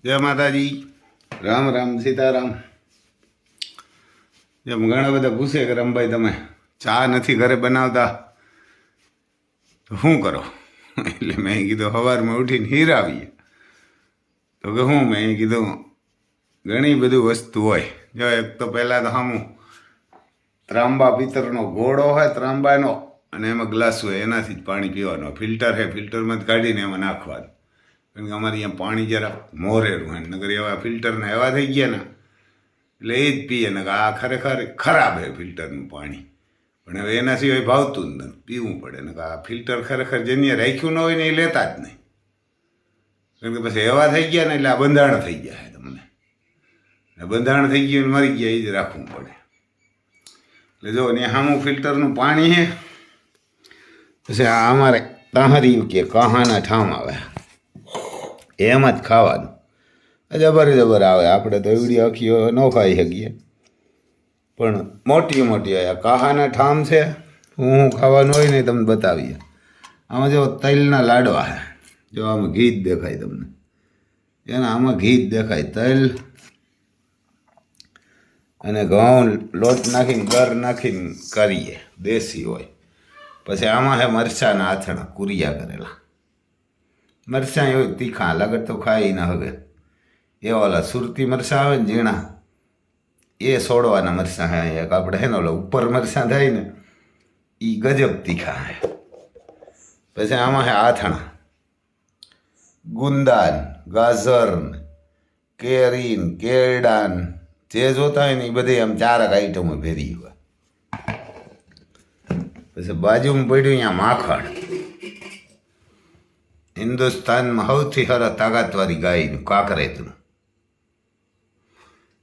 જય માતાજી, રામ રામ, સીતારામ. જેમ ઘણા બધા પૂછે કે રમભાઈ તમે ચા નથી ઘરે બનાવતા તો શું કરો? એટલે મેં કીધું સવારમાં ઉઠીને હીરાવીએ. તો કે હું મેં કીધું ઘણી બધી વસ્તુ હોય. જો એક તો પહેલાં તો સામું ત્રાંબા પિત્તરનો ઘોડો હોય ત્રાંબાનો, અને એમાં ગ્લાસ હોય, એનાથી જ પાણી પીવાનું. ફિલ્ટર છે, ફિલ્ટરમાં જ કાઢીને એમાં નાખવાનું. કારણ કે અમારે અહીંયા પાણી જરાક મોરેલું હોય, નગર એવા ફિલ્ટરના એવા થઈ ગયા ને એટલે એ જ પીએ ને. આ ખરેખર ખરાબ છે ફિલ્ટરનું પાણી, પણ હવે એના સિવાય ભાવતું જ નથી, પીવું પડે ને. આ ફિલ્ટર ખરેખર જેની રાખ્યું ન હોય ને એ લેતા જ નહીં. કારણ કે પછી એવા થઈ ગયા ને એટલે આ બંધાણ થઈ ગયા છે તમને. બંધાણ થઈ ગયું ને મરી ગયા, એ જ રાખવું પડે. એટલે જો ને સામું ફિલ્ટરનું પાણી છે. પછી આ અમારે તાહરી કે કહાના ઠામ આવે, એમાં જ ખાવાનું. જબર જબર આવે. આપણે તો એવડી અખીઓ ન ખાઈ શકીએ, પણ મોટી મોટી હોય. કહાના ઠામ છે, હું ખાવાનું હોય ને તમને બતાવીએ. આમાં જો તલના લાડવા છે, જો આમાં ઘી જ દેખાય તમને, એના આમાં ઘી જ દેખાય. તલ અને ઘઉં લોટ નાખીને ગર નાખીને કરીએ, દેશી હોય. પછી આમાં છે મરચાંના આથણા કુરિયા કરેલા. મરચાં એવું તીખા લગર તો ખાઈ ના હવે. એ ઓલા સુરતી મરચાં આવે ને ઝીણા, એ સોડવાના મરચાં હે. એક આપણે હે ને ઓલા ઉપર મરચાં થાય ને એ ગજબ તીખા હે. પછી આમાં હે આથણા, ગુંદાન, ગાજર, કેરીન, કેળાન, જે જોતા હોય ને એ બધી આમ ચારક આઈટમો ભેરી હોય. પછી બાજુમાં પડ્યું અહીંયા માખણ, હિન્દુસ્તાનમાં સૌથી સરસ તાકાતવાળી ગાયનું કાંકરેજનું.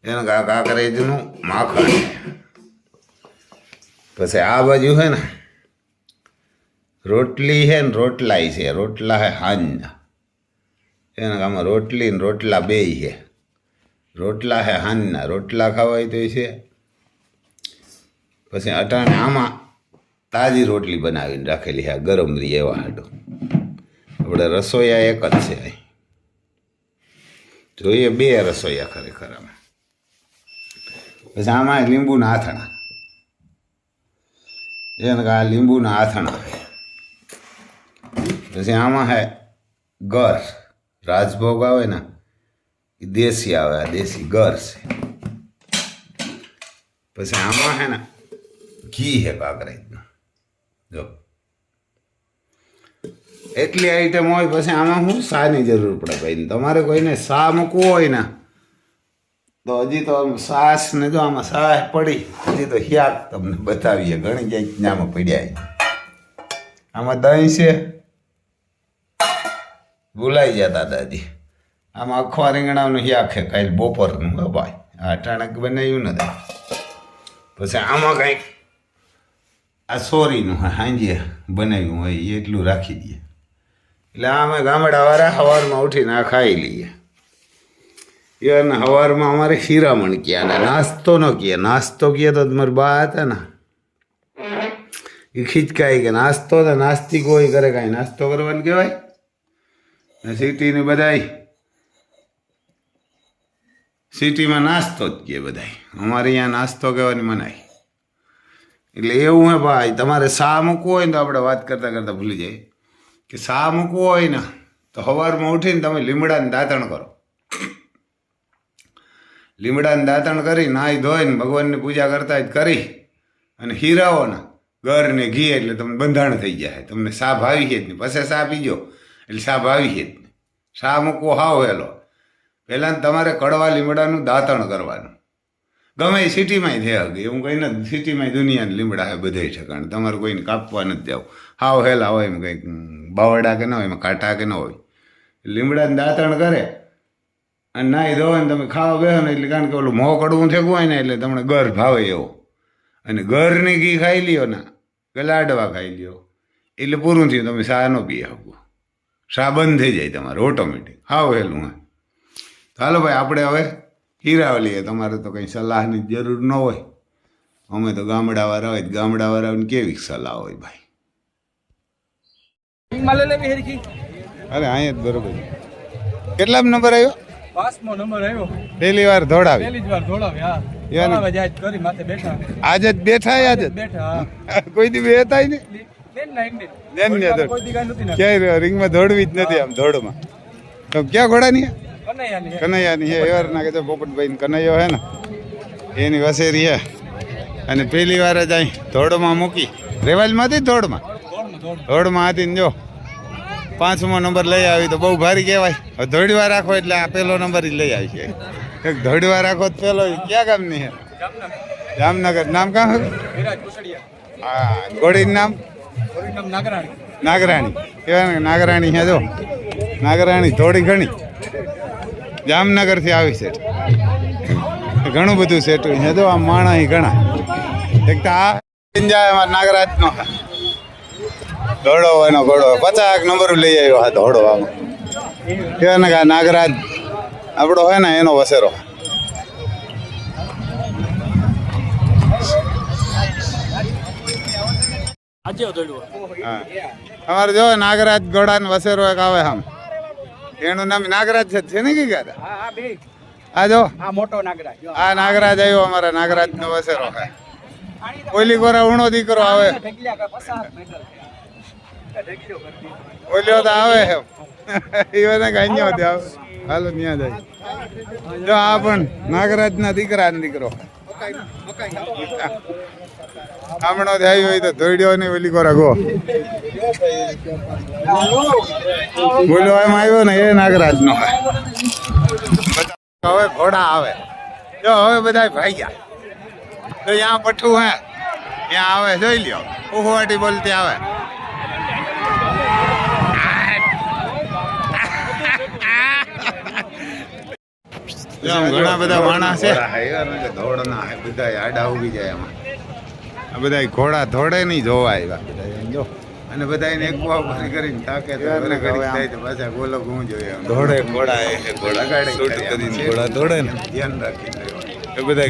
એને કાંકરેજનું માખણ. પછી આ બાજુ છે ને રોટલી છે ને રોટલાય છે. રોટલા છે હાંજના, એના આમાં રોટલી ને રોટલા બેય છે. રોટલા છે હાંજના, રોટલા ખાવાય તો છે. પછી અટાણે આમાં તાજી રોટલી બનાવીને રાખેલી છે, ગરમ રહી એવા હાડો. આપણે રસોઈયા એક જ છે, જોઈએ બે રસોઈયા ખરેખર આમાં. પછી આમાં લીંબુના આથણા, એને આ લીંબુના આથણા. પછી આમાં હે ગર, રાજભોગ આવે ને એ દેશી આવે, આ દેશી ગર છે. પછી આમાં હે ને ઘી હે કાંકરેજનું. જો એટલી આઈટમ હોય. પછી આમાં શું શાની જરૂર પડે ભાઈ? તમારે કોઈને શા મૂકવું હોય ને તો હજી તો સાસ ને જો આમાં સાસ પડી, હજી તો હિયાક તમને બતાવીએ. ઘણી ક્યાંક આમાં પડ્યા. આમાં દહીં છે, ભૂલાઈ જતા દાદી. આમાં અખવા રીંગણાનું હિયાક છે, કાંઈ બપોરનું. હો ભાઈ, આ અટાણક બનાવ્યું નથી. પછી આમાં કંઈક આ સોરીનું હાંજે બનાવ્યું હોય એટલું રાખી દઈએ. એટલે અમે ગામડાવાળા સવારમાં ઉઠીને આ ખાઈ લઈએ. એને સવારમાં અમારે શિરામણ કહે, અને નાસ્તો ન કહે. નાસ્તો કહે તો તમારા બા હતા ને એ ખીચકાઈ કે નાસ્તો તો નાસ્તિક હોય કરે, કાંઈ નાસ્તો કરવાનું કહેવાય. સિટીની બધાય સિટીમાં નાસ્તો જ કહે બધાય. અમારે અહીંયા નાસ્તો કહેવાની મનાય. એટલે એવું હે ભાઈ, તમારે શા મૂકવું હોય ને તો આપણે વાત કરતાં કરતાં ભૂલી જાય કે શા મૂકવું હોય ને તો સવારમાં ઉઠીને તમે લીમડાને દાંતણ કરો. લીમડાને દાંતણ કરી નાહી ધોઈને ભગવાનની પૂજા કરતા જ કરી અને હીરાવો ને ગર ને ઘી, એટલે તમને બંધાણ થઈ જાય. તમને શા ભાવી છે જ નહીં. પછી શા પીજો એટલે શા ભાવી છે જ નહીં. શા મૂકવો હાવ હેલો. પહેલાં તમારે કડવા લીમડાનું દાંતણ કરવાનું. ગમે એ સિટીમાંય થઈ શકે એવું કંઈ નથી. સિટીમાં દુનિયાને લીમડા હોય બધે ઠેકાણે. તમારે કોઈને કાપવા નથી જવું. હાવ હેલા હોય, એમ કંઈક બાવડા કે ન હોય, એમાં કાંટા કે ન હોય. લીમડાને દાંતણ કરે અને નાહી ધોવાય ને તમે ખાવા બેસો ને એટલે, કારણ કે ઓલું મોં કડવું થેગું હોય ને એટલે તમને ગર ભાવે એવો. અને ગરની ઘી ખાઈ લ્યો ને કે લાડવા ખાઈ લ્યો એટલે પૂરું થયું. તમે શા ન પી શકો. શા બંધ થઈ જાય તમારે ઓટોમેટિક. હાવ હેલું હોય. ચાલો ભાઈ, આપણે હવે હીરાવલીએ. તમારે તો કંઈ સલાહની જરૂર ન હોય. અમે તો ગામડાવાળા હોય, ગામડાવાળાને કેવી સલાહ હોય ભાઈ. અરે અહીંયા જ બરોબર. કેટલા નંબર આવ્યો? 5મો નંબર આવ્યો. પહેલી વાર દોડાવી પહેલી જ વાર દોડાવે. હા યાર. દોડાવે જાય કરી માથે બેઠા. આજે જ બેઠા આજ જ બેઠા. કોઈ દી બેઠા ને લેન ના ઇન્ડિયન. લેન ને તો કોઈ દી કાંઈ નથી ના. ક્યાંય રિંગમાં દોડવી જ નથી આમ દોડમાં તો ક્યાં ઘોડાની હે? કનૈયાની હે. કનૈયાની હે એવાર ના કે પોપટભાઈ કનૈયો હે ને એની વસેરી હે અને પહેલી વાર જ અહીં ધોડમાં મૂકી રેવાજમાંથી ધોડમાં ધોડમાં હતી ને જો 5મો નંબર લઈ આવી તો બહુ ભારી કહેવાય. હવે ધોડવા રાખો એટલે આ પહેલો નંબર જ લઈ આવી છે. એક ધોડવા રાખો તો પેલો ક્યાં ગામની હે? જામનગર. નામ કાં હતું? વિરાજ કુસડિયા. હા ઘોડીનું નામ પૂરું નામ નાગરાણી. નાગરાણી કહેવાય ને નાગરાણી હે જો નાગરાણી થોડી ઘણી જામનગરથી આવી છે. ઘણું બધું સેટું છે જો આ માણા ઘણા એક તો આ અમારા નાગરાજનો ધોડો એનો ઘોડો 50 નંબર લઈ આવ્યો હા ધોડો આમાં કહેવાય ને કે આ નાગરાજ આપણો હોય ને એનો વસેરો. હા અમારે જો નાગરાજ ઘોડાનો વસેરો એક આવે આમ એનું નામ નાગરાજ છે ને કઈ ગયા હા હા બે. આ જો આ મોટો નાગરાજ. આ નાગરાજ આવ્યો અમારા નાગરાજ નો વસેરો છે. ઓલી કોરા ઉણો દીકરો આવે ઓલ્યો તો આવે એને કઈ આવે હાલો ત્યાં જાય જો આ પણ નાગરાજ ના દીકરા દીકરો હમણો આવ્યો હોય તો ધોડ્યો ને ઓલી કોરા ગો બોલો એમ આવ્યો ને એ નાગરાજ નો હવે ઘોડા આવે જો હવે બધા ભાઈ ગયા તો ત્યાં પઠ્ઠું હે ત્યાં આવે જોઈ લ્યો ઉહવાટી બોલતી આવે ઘણા બધા માણસ છે ધોડના બધા આડા ઉગી જાય એમાં આ બધા ઘોડા ધોડે નહીં જોવા આવ્યા બધા જો અને બધા એને એક ફરી કરીને તાકે પાછા ગોલો ઘું જોઈએ ધોડે ઘોડા એ ઘોડા ગાડે ઘોડા ધોડે ને ધ્યાન રાખી એ બધા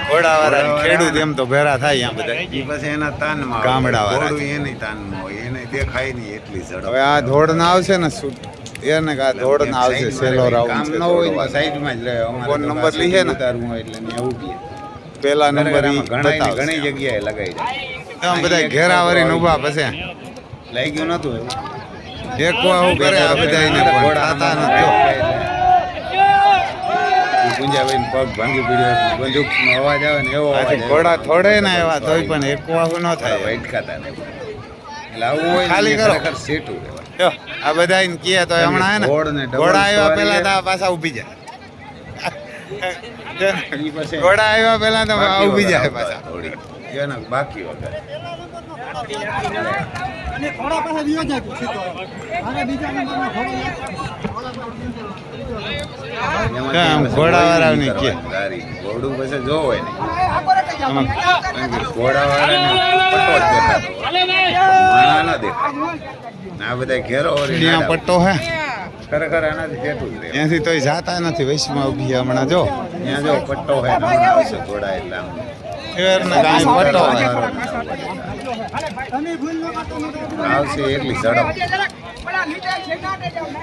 ઘોડા વાળા ખેડૂત એમ તો ભેરા થાય અહીંયા બધા પછી એના તાનમાં ગામડા વાળા એની તાનમાં હોય એને દેખાય નહીં એટલી ઝડપ. હવે આ ધોડ ના આવશે ને એને કા ધોડ ના આવશે સેલો રાઉન્ડ કામ ન હોય સાઈડમાં જ રહે ફોન નંબર લીધે ને તારું હોય એટલે ને ઉભી પહેલા નંબર ઘણી જગ્યાએ લગાવી દે આમ બધા ઘેરાવરી ઉભા પછી લાગ્યું નતું એક હું કરે આ બધા ઘોડા થતા નથી ગુંજાભાઈ પગ ભાંગી પડ્યો બંદૂકનો અવાજ આવે ને એવો ઘોડા થોડે ને એવા તોય પણ એક વાહુ ન થાય વૈટકાતા ને એટલે આવું હોય ખાલી કરો સેટું રહેવાય આ બધા કહે તો હમણાં ને ઘોડા આવ્યા પેલા તો પાછા ઉભી જાય ઘોડા આવ્યા પેલા તો ઉભી જાય પાછા થોડી એને બાકી વગર ઘોડા વાળા કે ઘોડું પછી જો હોય ને ઘોડા વાળા આ બધા ઘેરો પટ્ટો હે ખરેખર આનાથી જેટલું જ ત્યાંથી તો જાતા નથી વૈશમાં ઉભી હમણાં જો ત્યાં જો પટ્ટો હે આવશે ઘોડા એટલે પટ્ટો આવશે એટલી ઝડપ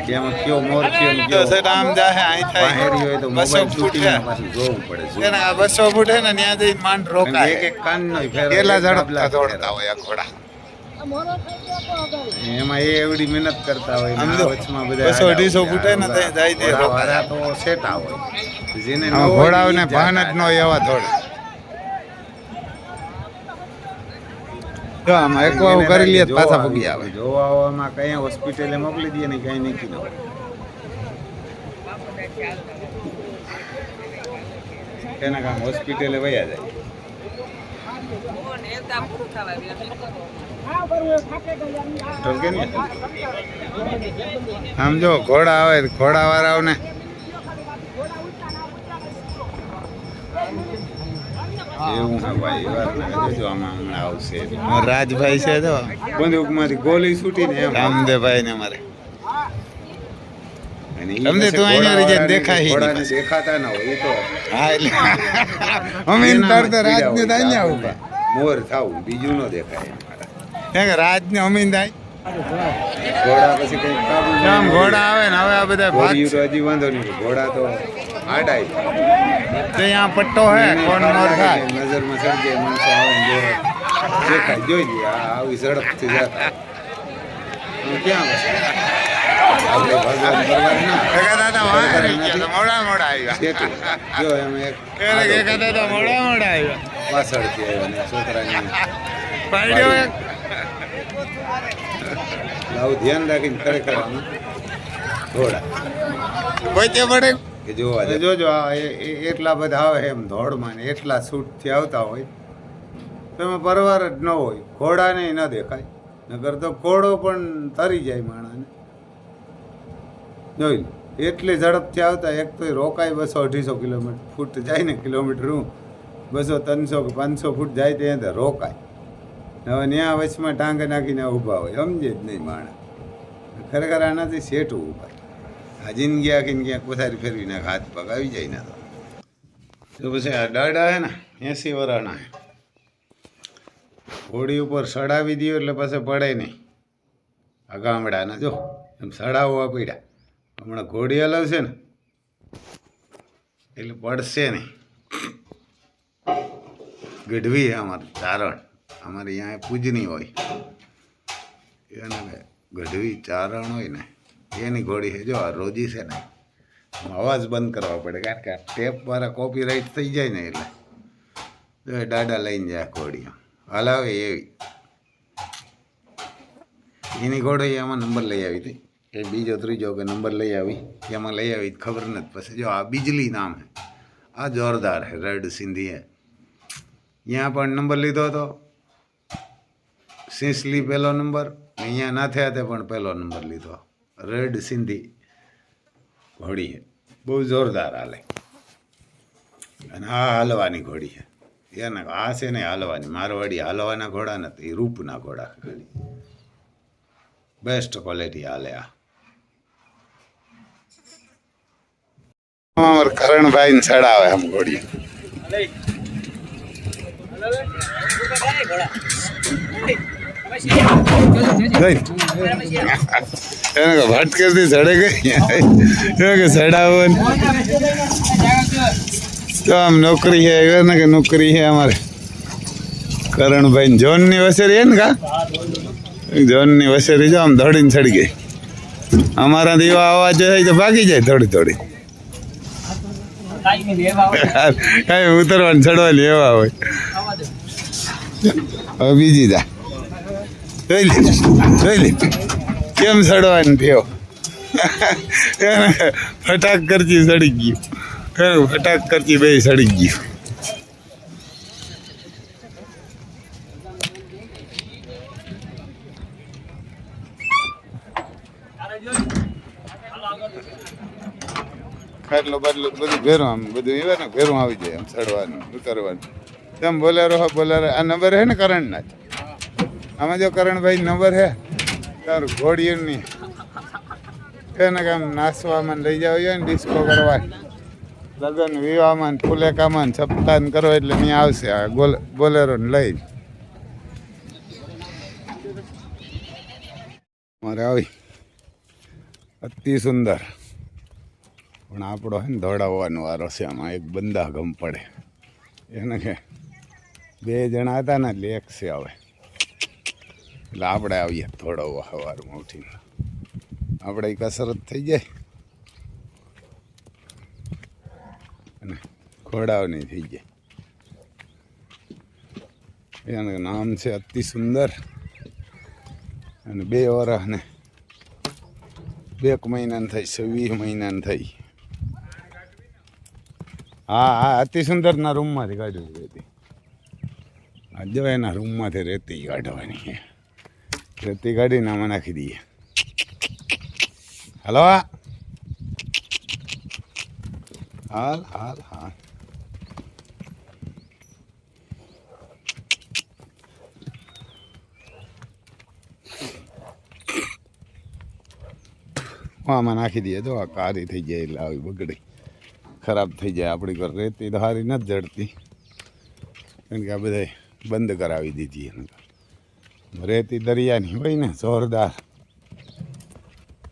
જેમાં કયો મોર કયો આમ જાહે અહીં થાય હોય તો મોબાઈલ છૂટી પાછું જોવું પડે એને આ 200 ફૂટ હે ને ત્યાં જઈને માંડ રોકાય એક એક કાનનો ફેર કેટલા ઝડપલા દોડતા હોય આ ઘોડા એમાં એ એવડી મહેનત કરતા હોય વચમાં બધા 200-250 ફૂટ હે ને ત્યાં જાય તે રોકાયા તો સેટા હોય જેને ઘોડાઓને ભાન જ ન એવા થોડે જો આમાં એક વાર કરી લે પાછા ભૂગી આવે જોવા આવવામાં કઈ હોસ્પિટલે મોકલી દઈએ ને કઈ નીકળી ન એના કામ હોસ્પિટલે વયા જાય આમ જો ઘોડા આવે ઘોડા વાળાઓને એવું હા ભાઈ જોજો આમાં હમણાં આવશે રાજભાઈ છે તો બંદૂકમાંથી ગોળી છૂટીને એમ રામદેવભાઈ ને અમારે તમને તો અહીંયા રીજે દેખાય દેખાતા ના હોય તો હા એટલે અમીન તરત રાજને દાઈ આવું મોર થાવું બીજું ન દેખાય કે રાજને અમીન દાઈ ઘોડા પછી કઈ કાબુ આમ ઘોડા આવે ને હવે આ બધા ભાગ ઘોડિયું તો હજી વાંધો નહીં ઘોડા તો આડાય તો અહીંયા પટ્ટો હે કોણ મોર થાય નજરમાં સર્જે માણસો આવે ને જોવે. દેખાય જોઈ લે આ આવી ઝડપથી જતા ક્યાં બસે આપણે ભગવાન પરવાર ના કાકા દાદા વાહ રહી ગયા તો મોડા મોડા આવ્યા સેટું જો એમ એક કાકા દાદા મોડા મોડા આવ્યા પાછળથી આવ્યો ને છોકરાની પાડ્યો એક આવું ધ્યાન રાખીને ખરેખર આમાં ઘોડા પોતે પડે કે જોવા દે જોજો આ એટલા બધા આવે એમ ધોળમાં ને એટલા છૂટથી આવતા હોય તો એમાં પરવાર જ ન હોય ઘોડાને ન દેખાય નગર તો ઘોડો પણ તરી જાય માણાને જોઈ લો એટલી ઝડપથી આવતા એક તો રોકાય 200-250 કિલોમીટર ફૂટ જાય ને કિલોમીટર 200-300 કે 500 ફૂટ જાય ત્યાં તો રોકાય હવે ત્યાં વચમાં ટાંગે નાખીને ઊભા હોય સમજે જ નહીં માણસ ખરેખર આનાથી શેઠું ઊભા આ જિંદગી આખીને ક્યાંક પથારી ફેરવી નાખ હાથ પગ આવી જાય ને તો પછી આ દાડા હે ને 80 વર્ષના હે ઘોડી ઉપર સડાવી દો એટલે પછી પડે નહીં આ ગામડાના જો એમ સડાવવા પડ્યા હમણાં ઘોડી હલાવશે ને એટલે પડશે નહીં ગઢવી છે અમારું ચારણ અમારે અહીંયા પૂજની હોય એને ગઢવી ચારણ હોય ને એની ઘોડી છે જો આ રોજી છે ને અવાજ બંધ કરવા પડે કારણ કે આ ટેપવાળા કોપીરાઇટ થઈ જાય ને એટલે જો એ દાડા લઈને જાય ઘોડીઓ હલાવે એવી એની ઘોડી એમાં નંબર લઈ આવી હતી એ બીજો ત્રીજો કે નંબર લઈ આવી એમાં લઈ આવી ખબર નથી પછી જો આ બીજલી નામ હે આ જોરદાર હે રેડ સિંધી હે यहाँ પણ નંબર લીધો હતો સિંસલી પહેલો નંબર અહીંયા ના થયા તે પણ પહેલો નંબર લીધો રેડ સિંધી ઘોડી છે બહુ જોરદાર હાલે અને આ હાલવાની ઘોડી છે એને આ છે ને હાલવાની મારવાડી હાલવાના ઘોડા નથી રૂપના ઘોડા ખાલી બેસ્ટ ક્વોલિટી હાલે આ કરણભાઈ ને ચડાવે આમ ઘોડી ભટકેથી ચડે ગઈ કે ચડાવો તો આમ નોકરી છે ને કે નોકરી છે અમારે કરણભાઈ જોન ની વસેરી હે ને કા જોન ની વસેરી જો આમ દોડીને ચડી ગઈ અમારા દીવા અવાજ થાય તો ભાગી જાય થોડી થોડી કઈ ઉતરવાનું ચડવાની એવા હોય હવે બીજી દા જોઈ લે કેમ ચડવાની થયો ફટાક કરતી ચડી ગયું ફટાક કરતી બે ચડી ગયું ખાટલો બાટલો બધું ભેરું આમ બધું એવા ને ભેરું આવી જાય આમ ચડવાનું ઉતરવાનું તેમ બોલેરો આ નંબર હે ને કરણના જ આમાં જો કરણભાઈ નંબર હે તારું ઘોડીઓની એને કામ નાસવામાં લઈ જાવ ને ડિસ્કો કરવા લગન વિવાહમાં ફુલેકામાં સપ્તાહ કરો એટલે ત્યાં આવશે આ બોલેરોને લઈ મારે આવી અતિ સુંદર પણ આપણો હે ને દોડાવવાનો વારો છે આમાં એક બંદા ગમ પડે એને કે 2 જણા હતા ને એટલે એક છે આવે એટલે આપણે આવીએ દોડાવવા સવારમાં ઉઠીને આપણે કસરત થઈ જાય અને ઘોડાઓની થઈ જાય એનું નામ છે અતિ સુંદર અને 2 વર્ષ ને 2 મહિનાને થઈ 20 મહિનાને થઈ હા અતિ સુંદરના રૂમમાંથી કાઢ્યું રેતી જો એના રૂમમાંથી રેતી કાઢવાની રેતી કાઢીને આમાં નાખી દઈએ હલો હાલ હાલ હાલ આમાં નાખી દઈએ તો આ કારી થઈ જાય એટલે આવી બગડી ખરાબ થઈ જાય આપણી ઘર રેતી તો સારી નથી જડતી કારણ કે આ બધા બંધ કરાવી દીધી એને રેતી દરિયાની હોય ને જોરદાર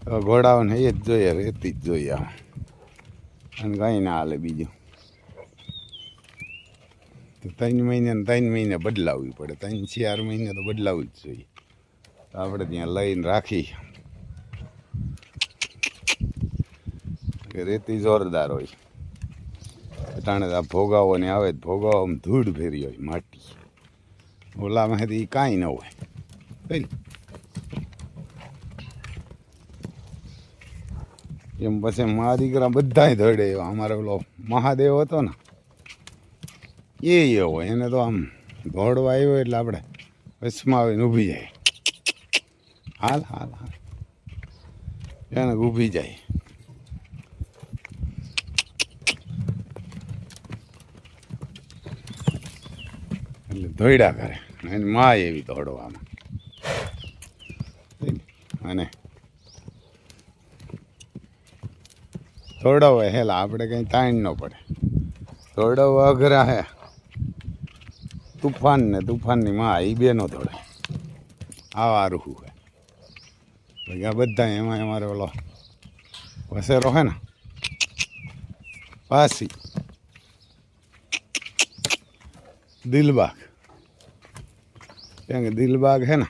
ઘોડાઓને એ જ જોઈએ, રેતી જ જોઈએ આમ, અને કંઈ ના હાલે બીજું. તો 3 મહિને ને 3 મહિને બદલાવવી પડે, 3-4 મહિને તો બદલાવવી જ જોઈએ. તો આપણે ત્યાં લઈને રાખી કે રેતી જોરદાર હોય. અટાણે આ ભોગાવો ને આવે, ભોગાવામાં ધૂળ ફેરી હોય, માટી. ઓલામાંથી કાંઈ ન હોય. એમ પછી મા દીકરા બધાય ધડે. અમારે ઓલો મહાદેવ હતો ને એ એવો, એને તો આમ દોડવા આવ્યો એટલે આપણે વચમાં આવીને ઊભી જાય. હાલ હાલ હાલ એને ઊભી જાય. એટલે ધોઈડા કરે. એની મા એવી દોડવામાં. અને દોડાવવા હેલા આપણે કંઈ તાણ ન પડે. દોડાવવા અઘરા હે. તુફાન ને તુફાનની માં એ બે નો દોડે. આવા રૂહું હે ભેગા બધા. એમાં અમારે ઓલો વસેરો હે ને પાસી દિલબાગ, ત્યાં કે દિલબાગ હે ને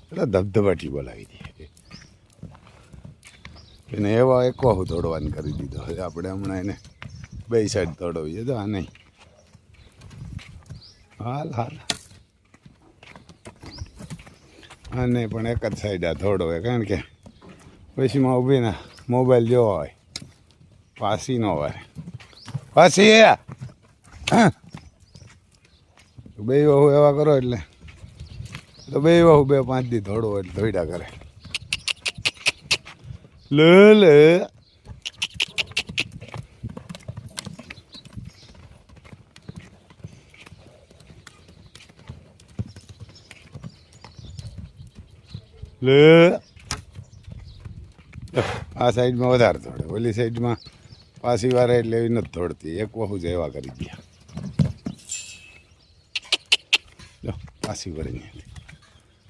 એટલે ધબધબાટી બોલાવી દઈએ એને. એવા એકવાહું દોડવાનું કરી દીધો. હવે આપણે હમણાં એને બે સાઈડ દોડવીએ તો આ નહીં. હાલ હાલ આને પણ એક જ સાઈડ આ દોડવે, કારણ કે પછીમાં ઊભીને મોબાઈલ જોવો હોય. પાસી ન વારે પાસી બે વહુ એવા કરો એટલે તો બે વહુ 2-5 દી દોડવો એટલે ધોઈડા કરે. લે લે લે. આ સાઈડમાં વધારે દોડે, ઓલી સાઈડમાં પાછી વારે એટલે એવી નથી દોડતી. એક વહુ જ એવા કરી ગયા. જો પાછી વળી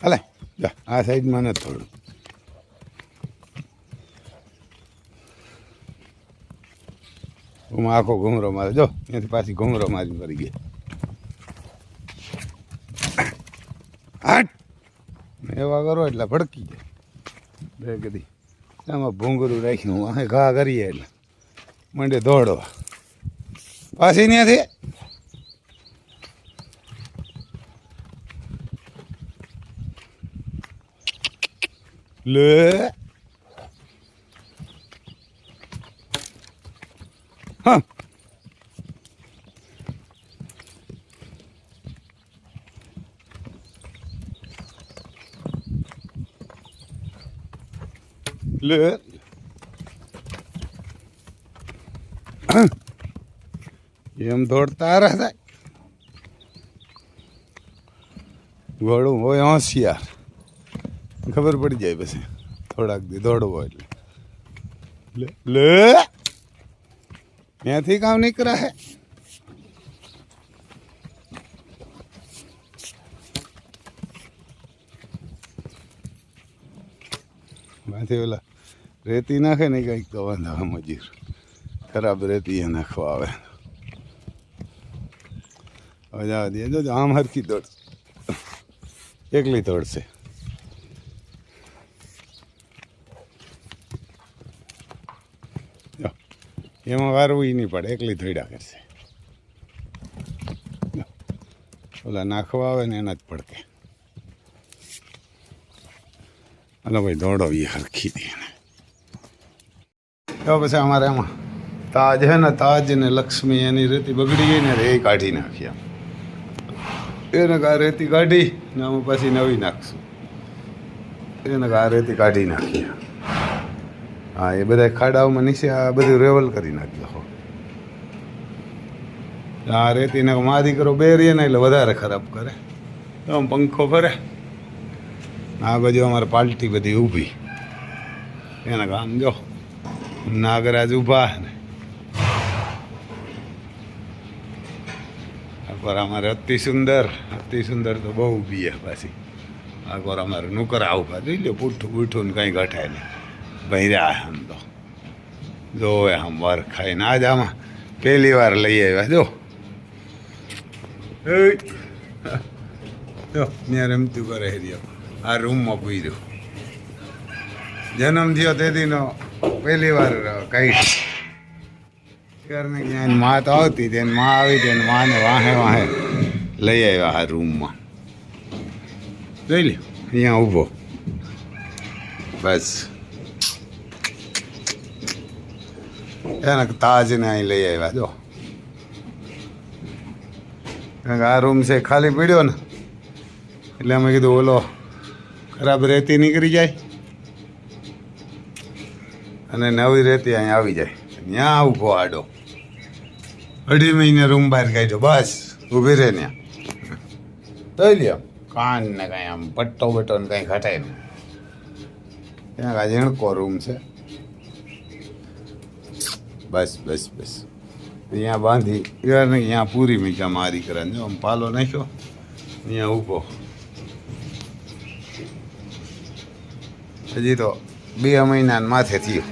હાલે. જો આ સાઈડમાં નથી થોડું. હું આખો ઘૂમરો મારે. જો ત્યાંથી પાછી ઘૂમરો મારી મરી ગઈ. હાટ એવા કરો એટલે ભડકી જાય. બે કદી એમાં ભૂંગરું રાખ્યું અહીં ઘા કરીએ એટલે મંડે દોડવા. પાછી ત્યાંથી લે હા લે એમ દોડતા રહ્યા. ઘોડું હોય હોશિયાર, ખબર પડી જાય પછી થોડાક દી દોડવો એટલે. લે લે ત્યાંથી કામ નીકળ્યા હે. માંથી ઓલા રેતી નાખે ને કંઈક તો વાંધા મજૂર ખરાબ રેતી એ નાખવા આવે. હવે જવા દે. જો આમ હરખી દોડ, એકલી દોડશે. એમાં વારવું નહીં પડે, એકલી ધોઈડા કરશે. ઓલા નાખવા આવે ને એના જ પડકે. હાલો ભાઈ દોડવીએ હરખી દે. તો પછી અમારે એમાં તાજ હે ને, તાજ ને લક્ષ્મી એની રેતી બગડી ગઈ ને એ કાઢી નાખ્યા. એને આ રેતી કાઢી ને અમે પછી નવી નાખશું. એને આ રેતી કાઢી નાખ્યા. હા એ બધા ખાડાઓમાં નીચે આ બધું રેવલ કરી નાખ્યો. આ રેતીને મા દીકરો બેરીએ ને એટલે વધારે ખરાબ કરે. તો આમ પંખો ફરે. આ બાજુ અમારે પાલટી બધી ઊભી. એના કામ જો નાગરાજ ઊભા ને આખોર અમારે અતિ સુંદર તો બહુ ઊભી છે પાછી. આખોર અમારે નુકરા ઊભા જોઈ લો. પૂઠું બૂઠું ને કંઈ ઘટાય નહીં. ભર્યા આમ તો જો આમ વાર ખાઈને આજ આમાં પહેલી વાર લઈ આવ્યા જો જો ત્યાં રમતું કરે રહ્યો આ રૂમમાં પૂર્યું જન્મ થયો તેદીનો પહેલી વાર કઈ ક્યાં માં તો આવતી તેને માં આવી તેને માને વાહે વાહે લઈ આવ્યા આ રૂમમાં જોઈ લે અહીંયા ઊભો બસ એને તાજને અહીં લઈ આવ્યા જો કારણ કે આ રૂમ છે ખાલી પડ્યો ને એટલે અમે કીધું ઓલો ખરાબ રેતી નીકળી જાય અને નવી રેતી અહીં આવી જાય ત્યાં ઊભો આડો 2.5 મહિને રૂમ બહાર કાઢ્યો બસ ઊભી રહે ત્યાં જોઈ લ્યો કાન ને કાંઈ આમ પટ્ટો બટ્ટો ને કાંઈ ઘટાય નહીં ત્યાં આ ઝીણકો રૂમ છે બસ બસ બસ અહીંયા બાંધી યાર ને અહીંયા પૂરી મીઠા મારી કરે જો આમ પાલો નાખ્યો અહીંયા ઊભો હજી તો 2 મહિના માથે થયું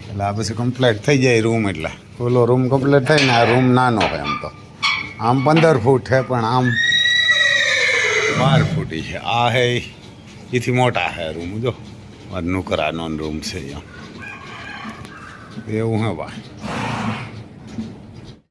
એટલે આ પછી કમ્પ્લીટ થઈ જાય રૂમ એટલે ઓલો રૂમ કમ્પ્લીટ થાય ને આ રૂમ નાનો હોય આમ તો આમ 15 ફૂટ છે પણ આમ 12 ફૂટી છે આ હે એથી મોટા છે રૂમ જો નુકરાનો રૂમ છે અહીંયા એવું હે ભાઈ